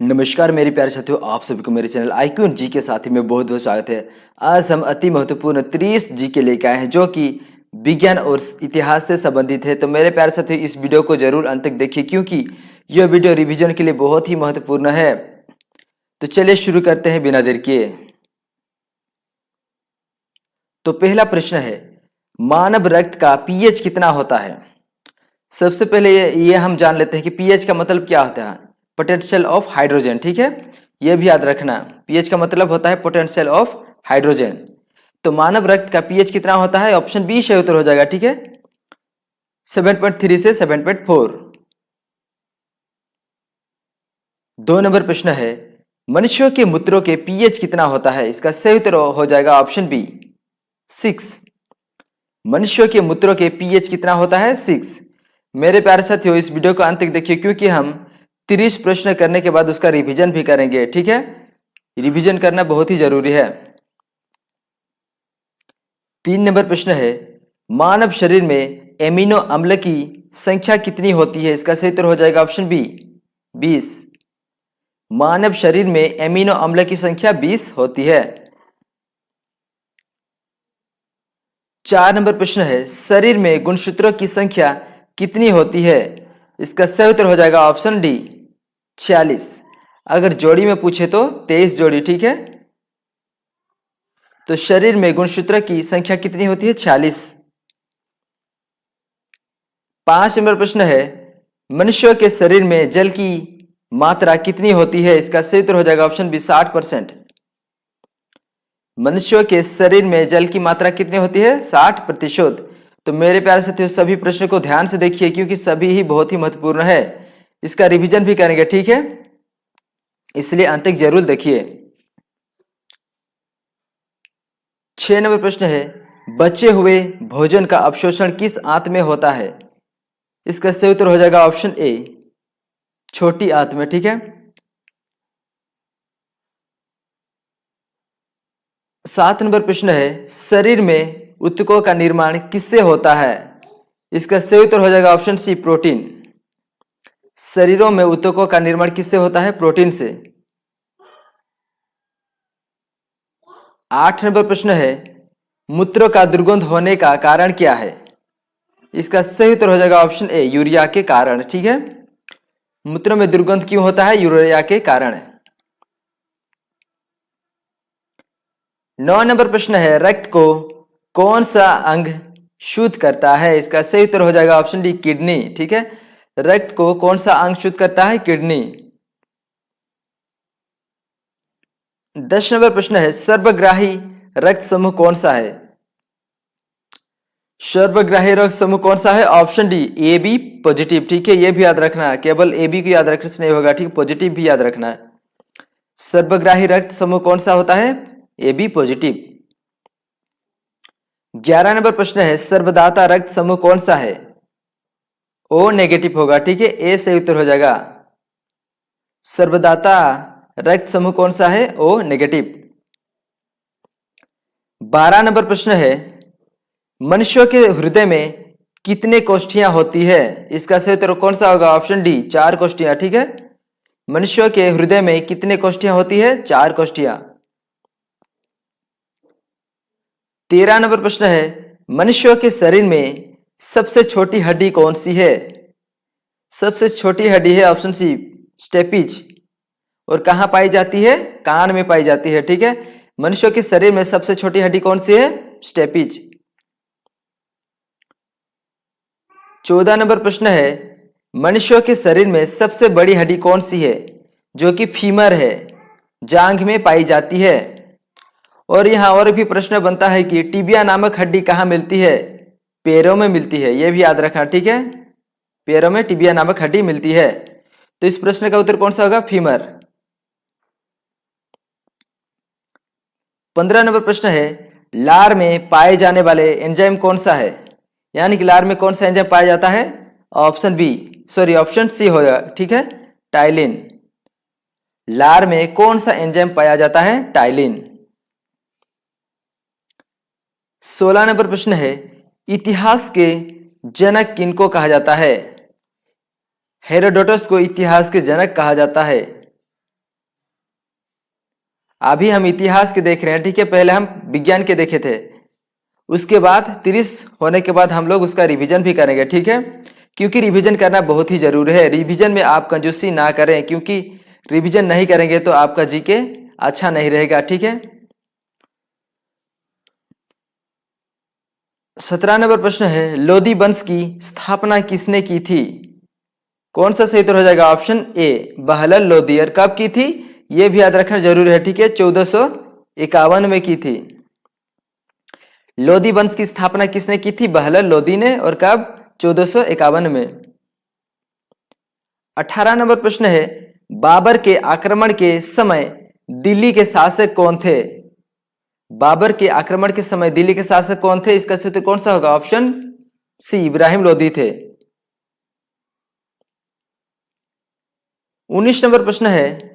नमस्कार मेरे प्यारे साथियों, आप सभी को मेरे चैनल IQ जी के साथी में बहुत बहुत स्वागत है। आज हम अति महत्वपूर्ण 30 जी के लेकर आए हैं जो कि विज्ञान और इतिहास से संबंधित है। तो मेरे प्यारे साथियों, इस वीडियो को जरूर अंत तक देखिए क्योंकि यह वीडियो रिवीजन के लिए बहुत ही महत्वपूर्ण है। तो चलिए शुरू करते हैं बिना देर किए। तो पहला प्रश्न है, मानव रक्त का पीएच कितना होता है। सबसे पहले ये हम जान लेते हैं कि पीएच का मतलब क्या होता है। पोटेंशियल ऑफ हाइड्रोजन, ठीक है, यह भी याद रखना। पीएच का मतलब होता है पोटेंशियल ऑफ हाइड्रोजन। तो मानव रक्त का पीएच कितना होता है, ऑप्शन बी सही उत्तर हो जाएगा, ठीक है, 7.3 से 7.4। 2 नंबर प्रश्न है, मनुष्यों के मूत्रों के पीएच कितना होता है। इसका सही उत्तर हो जाएगा ऑप्शन बी 6। मनुष्यों के मूत्रों के पीएच कितना होता है, 6। मेरे प्यारे साथियों, इस वीडियो को अंत तक देखिए क्योंकि हम 30 प्रश्न करने के बाद उसका रिवीजन भी करेंगे, ठीक है। रिवीजन करना बहुत ही जरूरी है। 3 नंबर प्रश्न है, मानव शरीर में एमिनो अम्ल की संख्या कितनी होती है। इसका सही उत्तर हो जाएगा ऑप्शन बी 20। मानव शरीर में एमिनो अम्ल की संख्या 20 होती है। 4 नंबर प्रश्न है, शरीर में गुणसूत्रों की संख्या कितनी होती है। इसका सही उत्तर हो जाएगा ऑप्शन डी 46। अगर जोड़ी में पूछे तो 23 जोड़ी, ठीक है। तो शरीर में गुणसूत्र की संख्या कितनी होती है, 46। 5 नंबर प्रश्न है, मनुष्य के शरीर में जल की मात्रा कितनी होती है। इसका सही उत्तर हो जाएगा ऑप्शन बी 60%। मनुष्य के शरीर में जल की मात्रा कितनी होती है, 60%। तो मेरे प्यारे साथियों, सभी प्रश्नों को ध्यान से देखिए क्योंकि सभी ही बहुत ही महत्वपूर्ण है। इसका रिवीजन भी करेंगे, ठीक है, इसलिए अंत तक जरूर देखिए। 6 नंबर प्रश्न है, बचे हुए भोजन का अवशोषण किस आंत में होता है। इसका सही उत्तर हो जाएगा ऑप्शन ए छोटी आंत में, ठीक है। 7 नंबर प्रश्न है, शरीर में ऊतकों का निर्माण किससे होता है। इसका सही उत्तर हो जाएगा ऑप्शन सी प्रोटीन। शरीरों में ऊतकों का निर्माण किससे होता है, प्रोटीन से। 8 नंबर प्रश्न है, मूत्र का दुर्गंध होने का कारण क्या है। इसका सही उत्तर हो जाएगा ऑप्शन ए यूरिया के कारण, ठीक है। मूत्र में दुर्गंध क्यों होता है, यूरिया के कारण। 9 नंबर प्रश्न है, रक्त को कौन सा अंग शुद्ध करता है। इसका सही उत्तर हो जाएगा ऑप्शन डी किडनी, ठीक है। रक्त को कौन सा अंग शुद्ध करता है, किडनी। 10 नंबर प्रश्न है, सर्वग्राही रक्त समूह कौन सा है। सर्वग्राही रक्त समूह कौन सा है, option D A B positive, ठीक है। यह भी याद रखना है, केवल ए बी को याद रखने से नहीं होगा, ठीक, पॉजिटिव भी याद रखना है। सर्वग्राही रक्त समूह कौन सा होता है, ए बी पॉजिटिव। 11 नंबर प्रश्न है, सर्वदाता रक्त समूह कौन सा है। ओ नेगेटिव होगा, ठीक है, ए सही उत्तर हो जाएगा। सर्वदाता रक्त समूह कौन सा है, ओ नेगेटिव। 12 नंबर प्रश्न है, मनुष्य के हृदय में कितने कोष्ठियां होती है। इसका सही उत्तर कौन सा होगा, ऑप्शन डी 4 कोष्ठियां, ठीक है। मनुष्य के हृदय में कितने कोष्ठियां होती है, 4 कोष्ठियां। 13 नंबर प्रश्न है, मनुष्य के शरीर में सबसे छोटी हड्डी कौन सी है। सबसे छोटी हड्डी है ऑप्शन सी स्टेपिज। और कहां पाई जाती है, कान में पाई जाती है, ठीक है। मनुष्य के शरीर में सबसे छोटी हड्डी कौन सी है, स्टेपिज। 14 नंबर प्रश्न है, मनुष्य के शरीर में सबसे बड़ी हड्डी कौन सी है, जो कि फीमर है, जांघ में पाई जाती है। और यहां और भी प्रश्न बनता है कि टिबिया नामक हड्डी कहां मिलती है, पैरों में मिलती है, यह भी याद रखना, ठीक है। पैरों में टिबिया नामक हड्डी मिलती है। तो इस प्रश्न का उत्तर कौन सा होगा, फीमर। 15 नंबर प्रश्न है, लार में पाए जाने वाले एंजाइम कौन सा है। यानी कि लार में कौन सा एंजाइम पाया जाता है, ऑप्शन सी होगा, ठीक है, टाइलिन। लार में कौन सा एंजाइम पाया जाता है, टाइलिन। 16 नंबर प्रश्न है, इतिहास के जनक किनको कहा जाता है। हेरोडोटस को इतिहास के जनक कहा जाता है। अभी हम इतिहास के देख रहे हैं, ठीक है। पहले हम विज्ञान के देखे थे, उसके बाद 30 होने के बाद हम लोग उसका रिवीजन भी करेंगे, ठीक है। क्योंकि रिवीजन करना बहुत ही जरूरी है। रिवीजन में आप कंजूसी ना करें, क्योंकि रिवीजन नहीं करेंगे तो आपका जीके अच्छा नहीं रहेगा, ठीक है। 17 नंबर प्रश्न है, लोदी वंश की स्थापना किसने की थी? कौन सा सही उत्तर हो जाएगा? Option A Bahlul Lodi. और कब की थी यह भी याद रखना जरूरी है, ठीक है। 1451 में की थी। लोदी वंश की स्थापना किसने की थी? बहलल लोदी ने। और कब? 1451 में। 18 नंबर प्रश्न है, बाबर के आक्रमण के समय दिल्ली के शासक कौन थे? बाबर के आक्रमण के समय दिल्ली के शासक कौन थे? इसका सही उत्तर कौन सा होगा? ऑप्शन सी इब्राहिम लोदी थे। 19 नंबर प्रश्न है,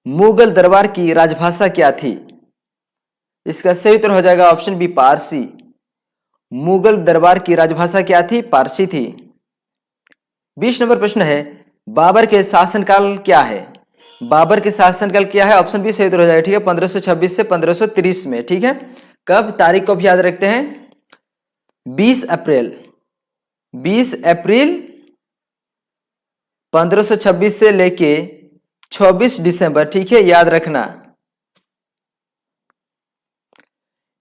मुगल दरबार की राजभाषा क्या थी? इसका सही उत्तर हो जाएगा ऑप्शन बी पारसी। मुगल दरबार की राजभाषा क्या थी? पारसी थी। 20 नंबर प्रश्न है, बाबर के शासनकाल क्या है? बाबर के शासनकाल क्या है? ऑप्शन बी सही उत्तर हो जाएगा, ठीक है। 1526 से 1530 में, ठीक है। कब? तारीख को भी याद रखते हैं, 20 अप्रैल 1526 से लेके 26 दिसंबर, ठीक है, याद रखना।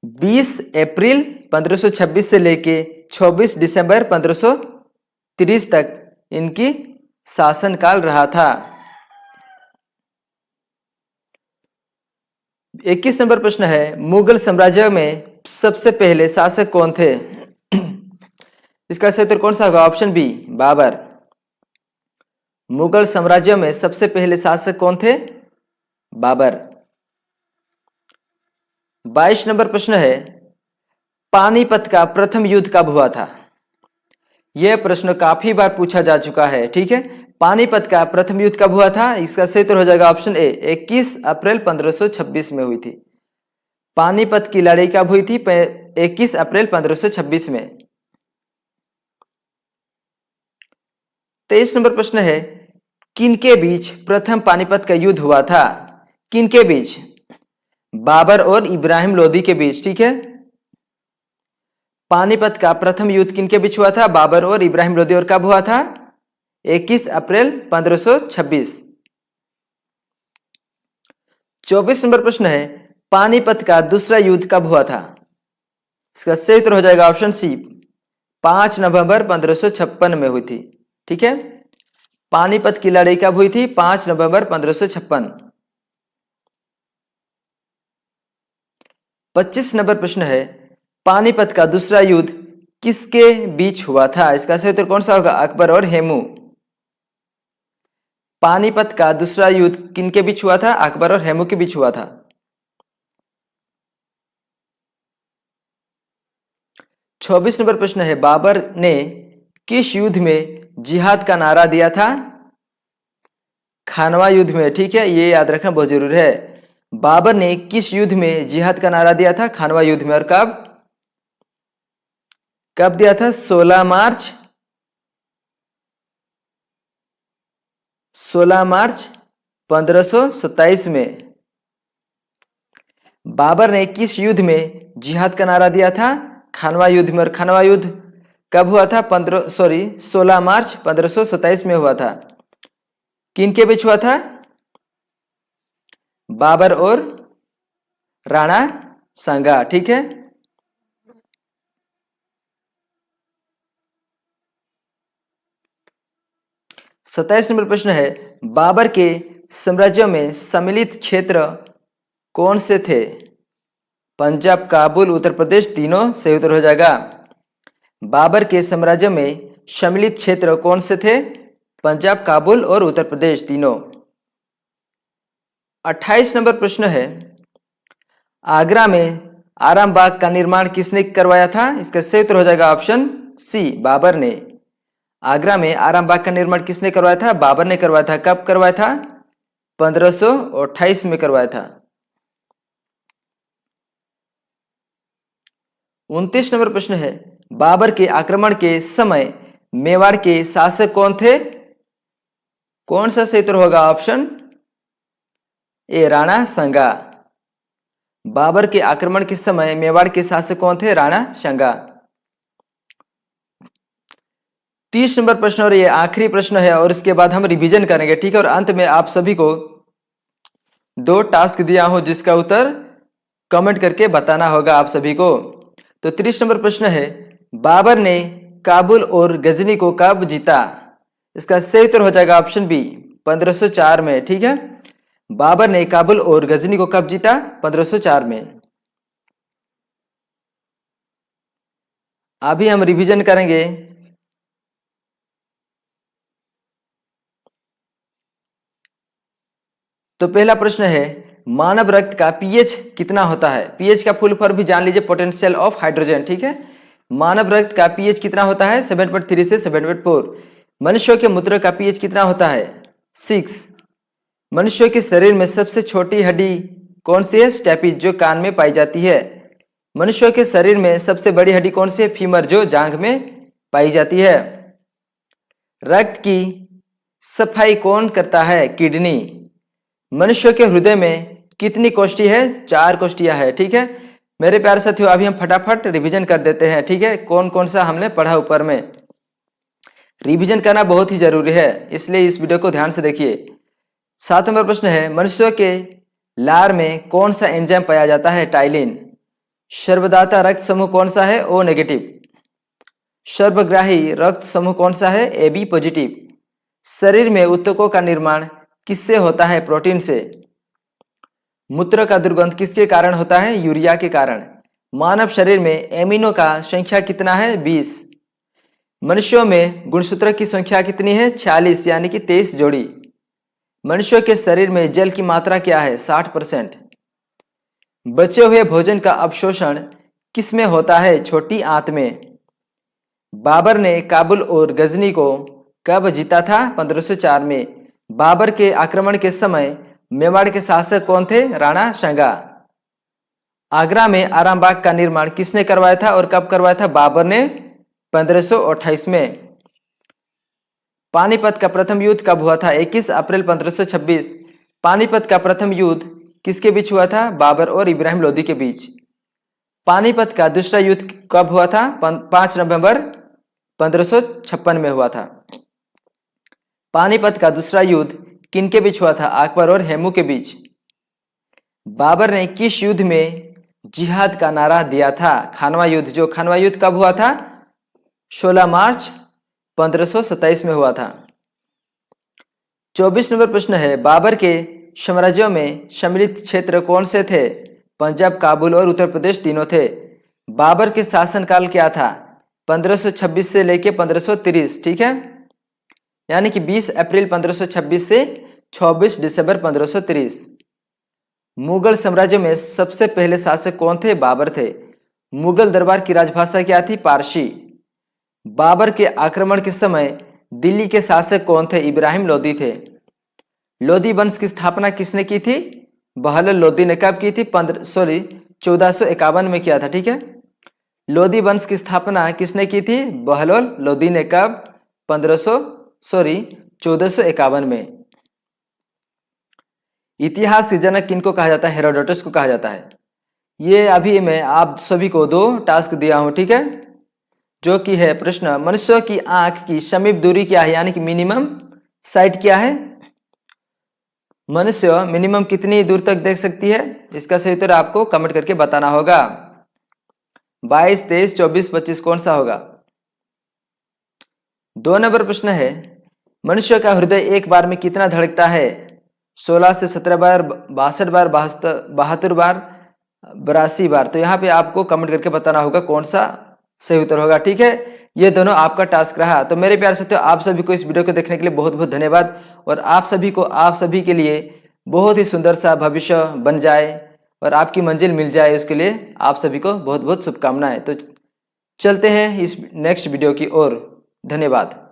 20 अप्रैल 1526 से लेके 26 दिसंबर 1530 तक इनकी शासनकाल रहा था। 21 नंबर प्रश्न है, मुगल साम्राज्य में सबसे पहले शासक कौन थे? इसका सही उत्तर कौन सा होगा? Option B Babar. मुगल साम्राज्य में सबसे पहले शासक कौन थे? बाबर। 22 नंबर प्रश्न है, पानीपत का प्रथम युद्ध कब हुआ था? यह प्रश्न काफी बार पूछा जा चुका है, ठीक है। पानीपत का प्रथम युद्ध कब हुआ था? इसका सही उत्तर हो जाएगा ऑप्शन ए 21 अप्रैल 1526 में हुई थी। पानीपत की लड़ाई कब हुई थी? 21 अप्रैल 1526 में। 23 नंबर प्रश्न है, किनके बीच प्रथम पानीपत का युद्ध हुआ था? किनके बीच? बाबर और इब्राहिम लोदी के बीच, ठीक है। पानीपत का प्रथम युद्ध किनके बीच हुआ था? बाबर और इब्राहिम लोदी। और कब हुआ था? 21 अप्रैल 1526। 24 नंबर प्रश्न है, पानीपत का दूसरा युद्ध कब हुआ था? इसका सही उत्तर हो जाएगा ऑप्शन सी 5 नवंबर 1556 में हुई थी, ठीक है। पानीपत की लड़ाई कब हुई थी? 5 नवंबर 1556। 25 नंबर प्रश्न है, पानीपत का दूसरा युद्ध किसके बीच हुआ था? इसका सही उत्तर कौन सा होगा? अकबर और हेमू। पानीपत का दूसरा युद्ध किनके बीच हुआ था? अकबर और हेमू के बीच हुआ था। 26 नंबर प्रश्न है, बाबर ने किस युद्ध में जिहाद का नारा दिया था? खानवा युद्ध में, ठीक है, ये याद रखना बहुत जरूरी है। बाबर ने किस युद्ध में जिहाद का नारा दिया था? खानवा युद्ध में। और कब कब दिया था? 16 मार्च 1527 में। बाबर ने किस युद्ध में जिहाद का नारा दिया था? खानवा युद्ध में। और खानवा युद्ध कब हुआ था? 16 मार्च 1527 में हुआ था। किनके बीच हुआ था? बाबर और राणा सांगा, ठीक है। 27 नंबर प्रश्न है, बाबर के साम्राज्य में सम्मिलित क्षेत्र कौन से थे? पंजाब, काबुल, उत्तर प्रदेश, तीनों सही उत्तर हो जाएगा। बाबर के साम्राज्य में सम्मिलित क्षेत्र कौन से थे? पंजाब, काबुल और उत्तर प्रदेश, तीनों। 28 नंबर प्रश्न है, आगरा में आरामबाग का निर्माण किसने करवाया था? इसका सही उत्तर हो जाएगा ऑप्शन सी बाबर ने। आगरा में आरामबाग का निर्माण किसने करवाया था? बाबर ने करवाया था। कब करवाया था? 1528 में करवाया था। 29 नंबर प्रश्न है, बाबर के आक्रमण के समय मेवाड़ के शासक कौन थे? कौन सा सही उत्तर होगा? ऑप्शन ए राणा संगा। बाबर के आक्रमण के समय मेवाड़ के शासक कौन थे? राणा संगा। 30 नंबर प्रश्न और ये आखिरी प्रश्न है और इसके बाद हम रिवीजन करेंगे, ठीक है। और अंत में आप सभी को 2 टास्क दिया हूं जिसका उत्तर कमेंट करके बताना होगा आप सभी को। तो 30 नंबर प्रश्न है, बाबर ने काबुल और गजनी को कब जीता? इसका सही उत्तर हो जाएगा ऑप्शन बी 1504 में, ठीक है। बाबर ने काबुल और गजनी को कब जीता? 1504 में। अभी हम रिवीजन करेंगे। तो पहला प्रश्न है, मानव रक्त का पीएच कितना होता है? पीएच का फुल फॉर्म भी जान लीजिए, पोटेंशियल ऑफ हाइड्रोजन, ठीक है। मानव रक्त का पीएच कितना होता है? 7.3 से 7.4। मनुष्यों के मूत्र का पीएच कितना होता है? 6। मनुष्यों के शरीर में सबसे छोटी हड्डी कौन सी है? स्टेपिज, जो कान में पाई जाती है। मनुष्यों के शरीर में सबसे बड़ी हड्डी कौन सी है? फीमर, जो जांघ में पाई जाती है। रक्त की सफाई कौन करता है? किडनी। मनुष्य के हृदय में कितनी कोष्ठी है? 4 कोष्ठियां है, ठीक है। मेरे प्यारे साथियों, अभी हम फटाफट रिवीजन कर देते हैं, ठीक है। कौन कौन सा हमने पढ़ा ऊपर में। रिवीजन करना बहुत ही जरूरी है, इसलिए इस वीडियो को ध्यान से देखिए। 7 नंबर प्रश्न है, मनुष्यों के लार में कौन सा एंजाइम पाया जाता है? टाइलिन। सर्वदाता रक्त समूह कौन सा है? O negative. सर्वग्राही रक्त समूह कौन सा है? AB positive. शरीर में ऊतकों का निर्माण किससे होता है? प्रोटीन से। मूत्र का दुर्गंध किसके कारण होता है? यूरिया के कारण। मानव शरीर में एमिनो का संख्या कितना है? 20। मनुष्यों में गुणसूत्र की संख्या कितनी है? 46, यानी कि 23 जोड़ी। मनुष्यों के शरीर में जल की मात्रा क्या है? 60%। बचे हुए भोजन का अवशोषण किसमें होता है? छोटी आंत में। बाबर ने काबुल और गजनी को कब जीता था? 1504 में। बाबर के आक्रमण के समय मेवाड़ के शासक कौन थे? राणा संगा। आगरा में आरामबाग का निर्माण किसने करवाया था और कब करवाया था? बाबर ने 1528 में। पानीपत का प्रथम युद्ध कब हुआ था? 21 अप्रैल 1526। पानीपत का प्रथम युद्ध किसके बीच हुआ था? बाबर और इब्राहिम लोदी के बीच। पानीपत का दूसरा युद्ध कब हुआ था? 5 नवंबर 1556 में हुआ था। पानीपत का दूसरा युद्ध किनके बीच हुआ था? अकबर और हेमू के बीच। बाबर ने किस युद्ध में जिहाद का नारा दिया था? खानवा युद्ध। जो खानवा युद्ध कब हुआ था? 16 मार्च 1527 में हुआ था। 24 नंबर प्रश्न है, बाबर के साम्राज्यों में सम्मिलित क्षेत्र कौन से थे? पंजाब, काबुल और उत्तर प्रदेश तीनों थे। बाबर के शासनकाल क्या था? 1526 से लेके 1530, ठीक है। यानी कि 20 अप्रैल 1526 से 26 दिसंबर 1530। मुगल साम्राज्य में सबसे पहले शासक कौन थे? बाबर थे। मुगल दरबार की राजभाषा क्या थी? पारसी। बाबर के आक्रमण के समय दिल्ली के शासक कौन थे? इब्राहिम लोदी थे। लोदी वंश की स्थापना किसने की थी? बहलोल लोदी ने कब की थी? 1451 में किया था, ठीक है। लोदी वंश की स्थापना किसने की थी? बहलोल लोदी ने कब? 1451 में। इतिहास के जनक किनको कहा जाता है? हेरोडोटस को कहा जाता है। ये अभी मैं आप सभी को 2 टास्क दिया हूं, ठीक है। जो कि है प्रश्न, मनुष्य की आंख की समीप दूरी क्या है? यानी कि मिनिमम साइट क्या है? मनुष्य मिनिमम कितनी दूर तक देख सकती है? इसका सही उत्तर आपको कमेंट करके बताना होगा। 22, 23, 24, 25 कौन सा होगा? 2 नंबर प्रश्न है, मनुष्य का हृदय एक बार में कितना धड़कता है? 16 से 17 बार, 62 बार, 72 बार, 82 बार। तो यहाँ पे आपको कमेंट करके बताना होगा कौन सा सही उत्तर होगा, ठीक है। ये दोनों आपका टास्क रहा। तो मेरे प्यारे साथियों, आप सभी को इस वीडियो को देखने के लिए बहुत बहुत धन्यवाद। और आप सभी के लिए बहुत ही सुंदर सा भविष्य बन जाए और आपकी मंजिल मिल जाए, उसके लिए आप सभी को बहुत बहुत शुभकामनाएं। तो चलते हैं इस नेक्स्ट वीडियो की ओर। धन्यवाद।